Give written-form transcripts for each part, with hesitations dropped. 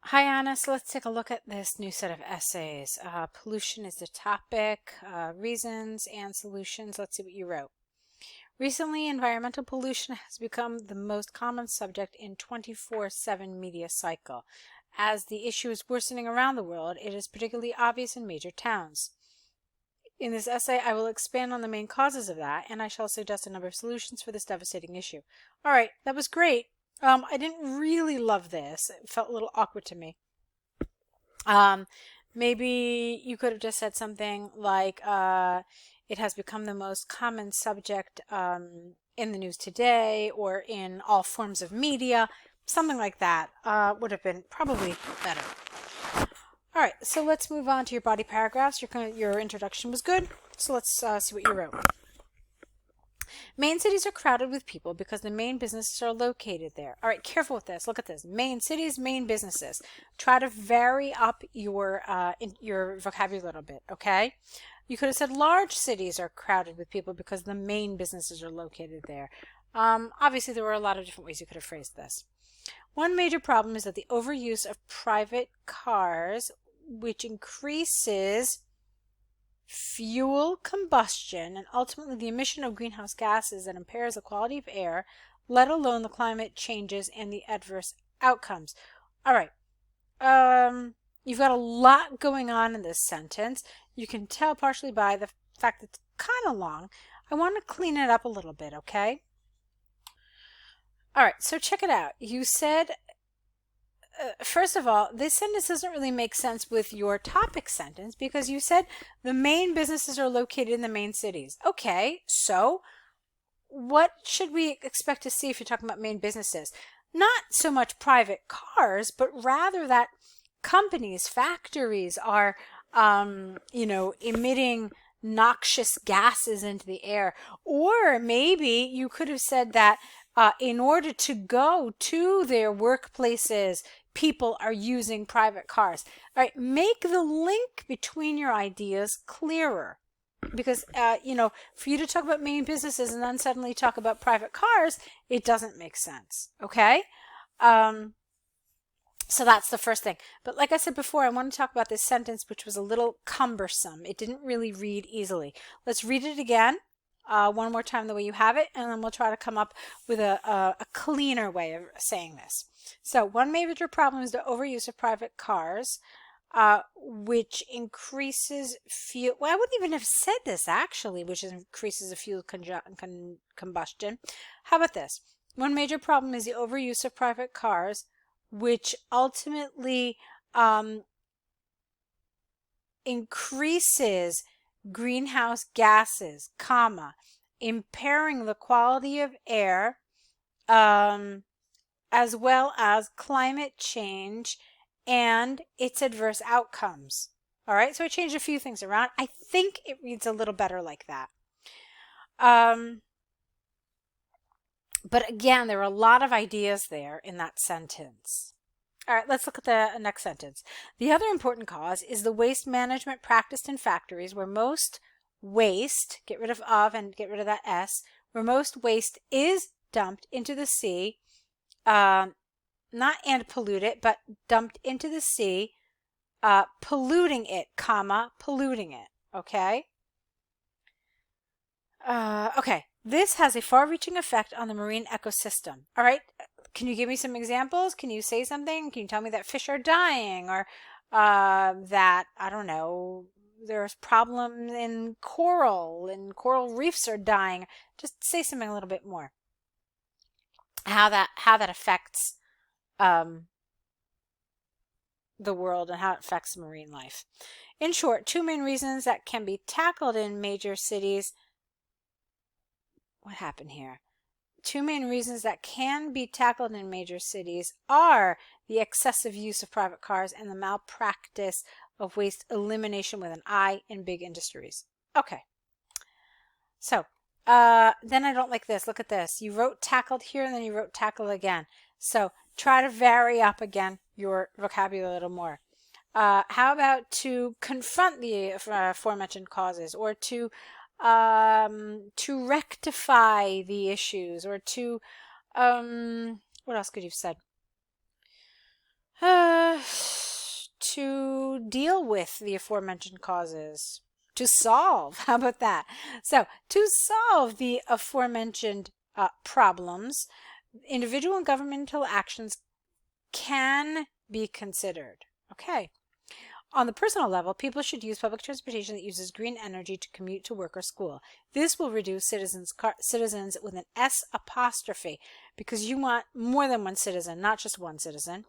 Hi Anna, so let's take a look at this new set of essays. Pollution is the topic, reasons and solutions. Let's see what you wrote. Recently, environmental pollution has become the most common subject in 24/7 media cycle. As the issue is worsening around the world, it is particularly obvious in major towns. In this essay, I will expand on the main causes of that, and I shall suggest a number of solutions for this devastating issue. All right, that was great. I didn't really love this. It felt a little awkward to me. Um, Maybe you could have just said something like, it has become the most common subject in the news today or in all forms of media. Something like that would have been probably better. All right, so let's move on to your body paragraphs. Your introduction was good, so let's see what you wrote. Main cities are crowded with people because the main businesses are located there. All right, careful with this. Look at this. Main cities, main businesses. Try to vary up your vocabulary a little bit, okay? You could have said large cities are crowded with people because the main businesses are located there. Obviously, there were a lot of different ways you could have phrased this. One major problem is that the overuse of private cars, which increases fuel combustion and ultimately the emission of greenhouse gases that impairs the quality of air, let alone the climate changes and the adverse outcomes. All right. You've got a lot going on in this sentence. You can tell partially by the fact that it's kind of long. I want to clean it up a little bit, okay? All right, so check it out. You said first of all, this sentence doesn't really make sense with your topic sentence because you said the main businesses are located in the main cities. Okay, so what should we expect to see if you're talking about main businesses? Not so much private cars, but rather that companies, factories are, emitting noxious gases into the air. Or maybe you could have said that in order to go to their workplaces, people are using private cars. All right, make the link between your ideas clearer. Because, for you to talk about main businesses and then suddenly talk about private cars, it doesn't make sense. Okay? So that's the first thing. But like I said before, I want to talk about this sentence, which was a little cumbersome. It didn't really read easily. Let's read it again. One more time the way you have it, and then we'll try to come up with a cleaner way of saying this. So one major problem is the overuse of private cars, which increases fuel. Well, I wouldn't even have said this actually, which increases the fuel combustion. How about this? One major problem is the overuse of private cars, which ultimately increases greenhouse gases, impairing the quality of air, as well as climate change and its adverse outcomes. All right, so I changed a few things around. I think it reads a little better like that. But again, there are a lot of ideas there in that sentence. All right, let's look at the next sentence. The other important cause is the waste management practiced in factories where most waste, get rid of and get rid of that S, where most waste is dumped into the sea, not and pollute it, but dumped into the sea, polluting it, polluting it, okay? Okay, this has a far-reaching effect on the marine ecosystem. All right, can you give me some examples? Can you say something? Can you tell me that fish are dying or that, I don't know, there's problems in coral and coral reefs are dying? Just say something a little bit more. How that affects the world and how it affects marine life. In short, two main reasons that can be tackled in major cities. What happened here? Two main reasons that can be tackled in major cities are the excessive use of private cars and the malpractice of waste elimination with an I in big industries. Okay. So, then I don't like this. Look at this. You wrote tackled here and then you wrote tackle again. So try to vary up again your vocabulary a little more. How about to confront the aforementioned causes, or to rectify the issues, or to what else could you have said? deal with the aforementioned causes. To solve, how about that? So, to solve the aforementioned problems, individual and governmental actions can be considered. Okay. On the personal level, people should use public transportation that uses green energy to commute to work or school. This will reduce citizens with an S apostrophe, because you want more than one citizen, not just one citizen.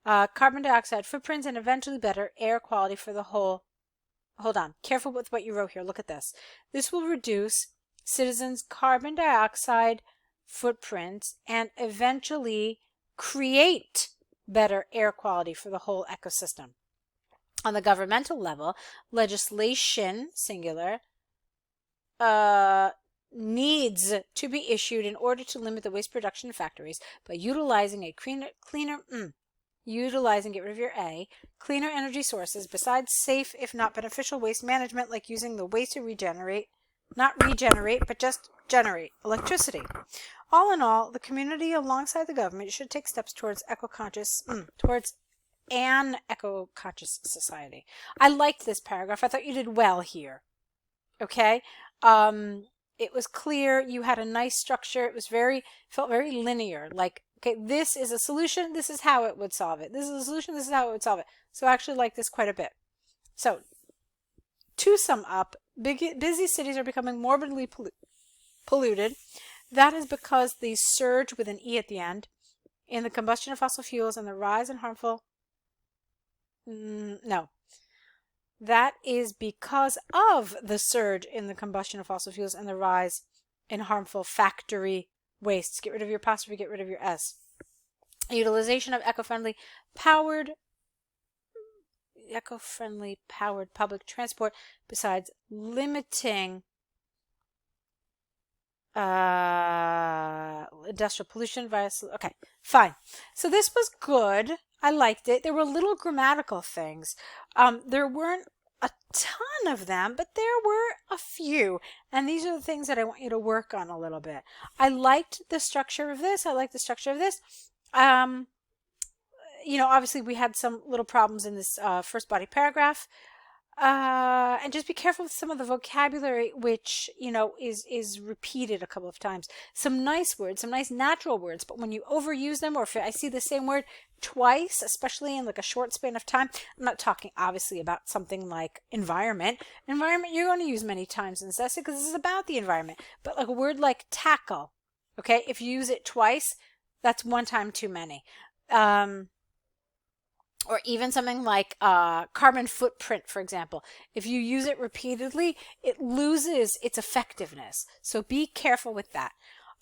Carbon dioxide footprints and eventually better air quality for the whole. Hold on. Careful with what you wrote here. Look at this. This will reduce citizens' carbon dioxide footprints and eventually create better air quality for the whole ecosystem. On the governmental level, legislation, singular, needs to be issued in order to limit the waste production in factories by utilizing get rid of your A, cleaner energy sources besides safe, if not beneficial, waste management, like using the waste to not regenerate, but just generate electricity. All in all, the community alongside the government should take steps towards an eco-conscious society. I liked this paragraph. I thought you did well here. Okay? It was clear. You had a nice structure. It was felt very linear. Like, okay, this is a solution. This is how it would solve it. This is a solution. This is how it would solve it. So I actually like this quite a bit. So, to sum up, busy cities are becoming morbidly polluted. That is because the surge with an E at the end in the combustion of fossil fuels and the rise in harmful that is because of the surge in the combustion of fossil fuels and the rise in harmful factory wastes. Get rid of your apostrophe, get rid of your S. Utilization of eco-friendly powered public transport, besides limiting industrial pollution okay, fine. So this was good. I liked it. There were little grammatical things. There weren't a ton of them, but there were a few. And these are the things that I want you to work on a little bit. I liked the structure of this. I liked the structure of this. Obviously we had some little problems in this first body paragraph. And just be careful with some of the vocabulary, which, is repeated a couple of times. Some nice words, some nice natural words, but when you overuse them, or if I see the same word twice, especially in like a short span of time, I'm not talking obviously about something like environment. Environment you're going to use many times in this essay because this is about the environment. But like a word like tackle, okay, if you use it twice, that's one time too many. Or even something like carbon footprint, for example. If you use it repeatedly, it loses its effectiveness. So be careful with that.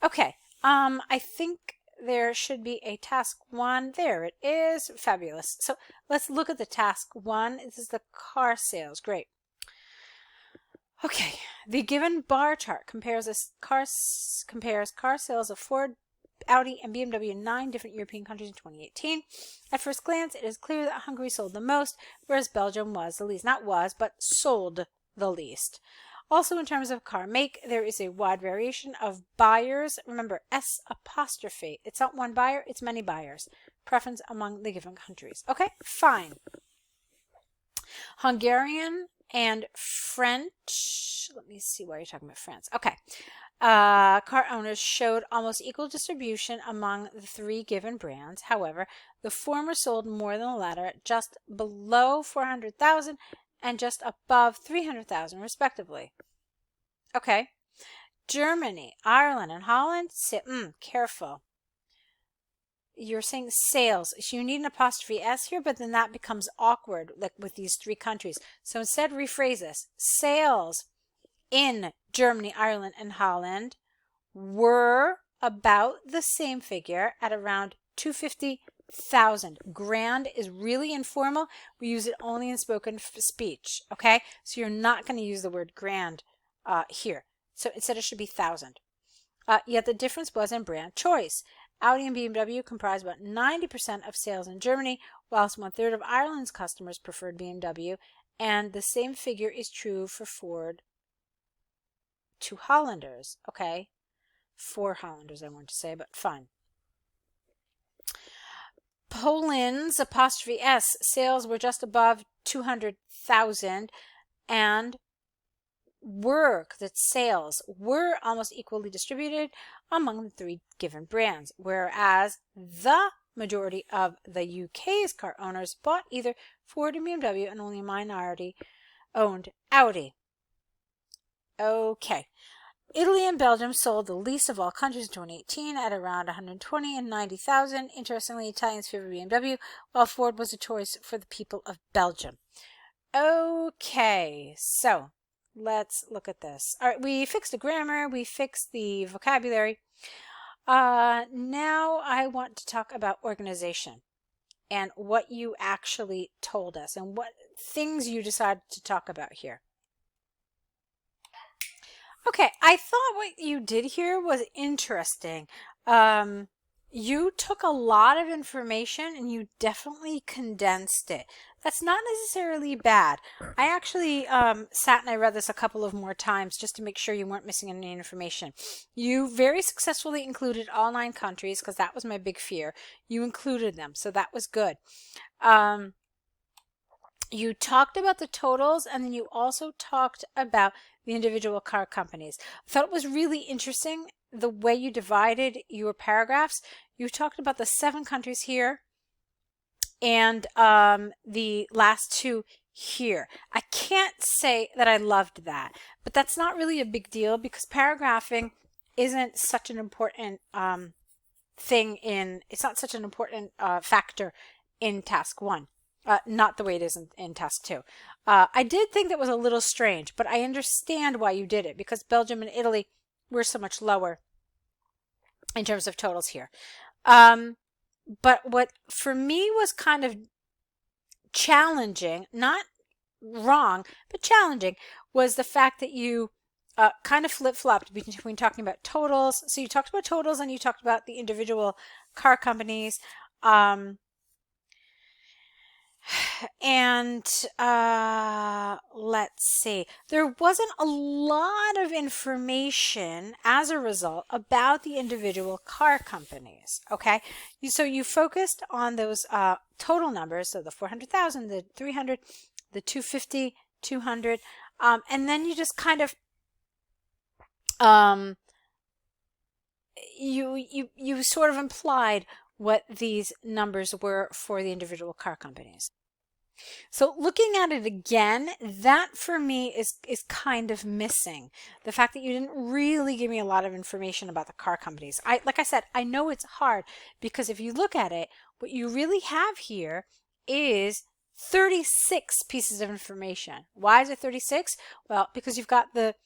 Okay, I think there should be a task 1. There it is. Fabulous. So let's look at the task 1. This is the car sales. Great. Okay, the given bar chart compares car sales of Ford, Audi, and BMW in 9 different European countries in 2018. At first glance, it is clear that Hungary sold the most, whereas Belgium was the least. Not was, but sold the least. Also, in terms of car make, there is a wide variation of buyers. Remember, S apostrophe. It's not one buyer, it's many buyers. Preference among the given countries. Okay, fine. Hungarian and French. Let me see why you're talking about France. Okay. Car owners showed almost equal distribution among the 3 given brands. However, the former sold more than the latter, just below 400,000 and just above 300,000 respectively. Okay. Germany, Ireland, and Holland. Careful. You're saying sales. So you need an apostrophe S here, but then that becomes awkward, like with these 3 countries. So instead, rephrase this. Sales in Germany, Ireland, and Holland were about the same figure at around 250,000. Grand is really informal. We use it only in spoken speech, okay? So you're not going to use the word grand here. So instead it should be 1,000. Yet the difference was in brand choice. Audi and BMW comprised about 90% of sales in Germany, whilst 1/3 of Ireland's customers preferred BMW, and the same figure is true for Ford to Hollanders, okay? 4 Hollanders, I want to say, but fine. Poland's apostrophe S sales were just above 200,000, and that sales were almost equally distributed among the 3 given brands, whereas the majority of the UK's car owners bought either Ford and BMW, and only a minority owned Audi. Okay. Italy and Belgium sold the least of all countries in 2018 at around 120 and 90,000. Interestingly, Italians favor BMW, while Ford was a choice for the people of Belgium. Okay, so let's look at this. All right, we fixed the grammar, we fixed the vocabulary. Now I want to talk about organization and what you actually told us and what things you decided to talk about here. Okay, I thought what you did here was interesting. You took a lot of information and you definitely condensed it. That's not necessarily bad. I actually sat and I read this a couple of more times just to make sure you weren't missing any information. You very successfully included all 9 countries because that was my big fear. You included them, so that was good. You talked about the totals, and then you also talked about the individual car companies. I thought it was really interesting the way you divided your paragraphs. You talked about the 7 countries here and the last 2 here. I can't say that I loved that, but that's not really a big deal because paragraphing isn't such an important it's not such an important factor in task 1. Not the way it is in task 2. I did think that was a little strange, but I understand why you did it because Belgium and Italy were so much lower in terms of totals here. But what for me was kind of challenging, not wrong, but challenging, was the fact that you kind of flip-flopped between talking about totals. So you talked about totals and you talked about the individual car companies. And let's see, there wasn't a lot of information as a result about the individual car companies. Okay, so you focused on those total numbers, so the 400,000, the 300, the 250, 200, and then you just kind of you sort of implied what these numbers were for the individual car companies. So looking at it again, that for me is kind of missing. The fact that you didn't really give me a lot of information about the car companies. Like I said, I know it's hard because if you look at it, what you really have here is 36 pieces of information. Why is it 36? Well, because you've got the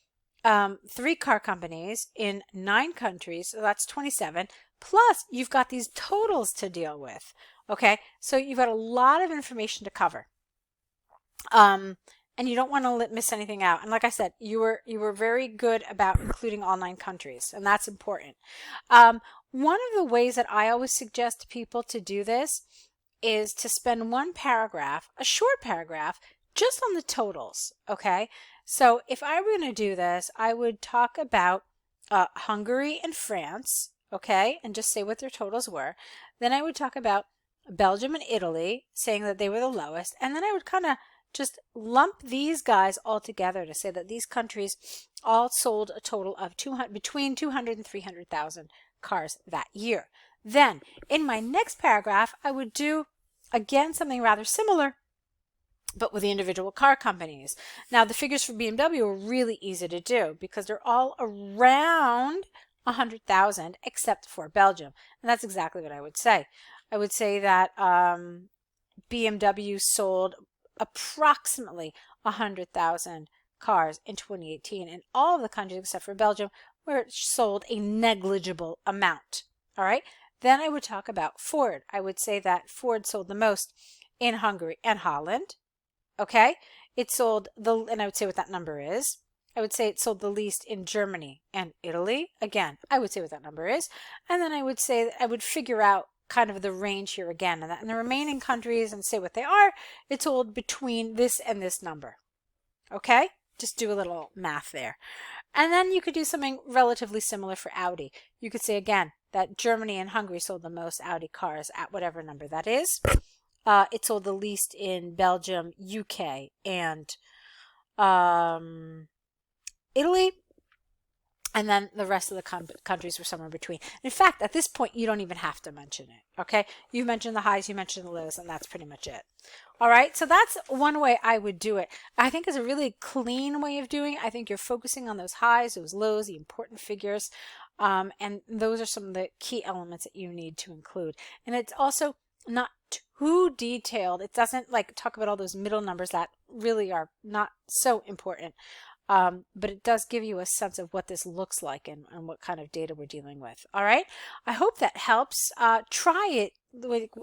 3 car companies in 9 countries, so that's 27. Plus, you've got these totals to deal with. Okay, so you've got a lot of information to cover, and you don't want to miss anything out. And like I said, you were very good about including all 9 countries, and that's important. One of the ways that I always suggest to people to do this is to spend one paragraph, a short paragraph, just on the totals. Okay, so if I were going to do this, I would talk about Hungary and France. Okay, and just say what their totals were. Then I would talk about Belgium and Italy, saying that they were the lowest. And then I would kind of just lump these guys all together to say that these countries all sold a total of between 200 and 300,000 cars that year. Then in my next paragraph, I would do again something rather similar, but with the individual car companies. Now the figures for BMW are really easy to do because they're all around 100,000 except for Belgium. And that's exactly what I would say. I would say that BMW sold approximately 100,000 cars in 2018 in all of the countries except for Belgium, where it sold a negligible amount. All right. Then I would talk about Ford. I would say that Ford sold the most in Hungary and Holland. Okay. It sold and I would say what that number is. I would say it sold the least in Germany and Italy. Again, I would say what that number is. And then I would say that I would figure out kind of the range here again. And the remaining countries and say what they are. It sold between this and this number. Okay? Just do a little math there. And then you could do something relatively similar for Audi. You could say again that Germany and Hungary sold the most Audi cars at whatever number that is. It sold the least in Belgium, UK, and Italy. And then the rest of the countries were somewhere in between. In fact, at this point, you don't even have to mention it, okay? You mentioned the highs, you mentioned the lows, and that's pretty much it. All right, so that's one way I would do it. I think it's a really clean way of doing it. I think you're focusing on those highs, those lows, the important figures, and those are some of the key elements that you need to include. And it's also not too detailed. It doesn't like talk about all those middle numbers that really are not so important. But it does give you a sense of what this looks like and what kind of data we're dealing with. All right. I hope that helps. Try it.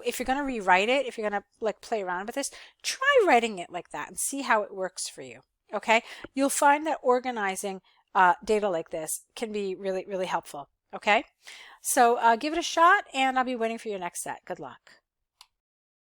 If you're going to rewrite it, if you're going to like play around with this, try writing it like that and see how it works for you. Okay. You'll find that organizing data like this can be really, really helpful. Okay. So give it a shot and I'll be waiting for your next set. Good luck.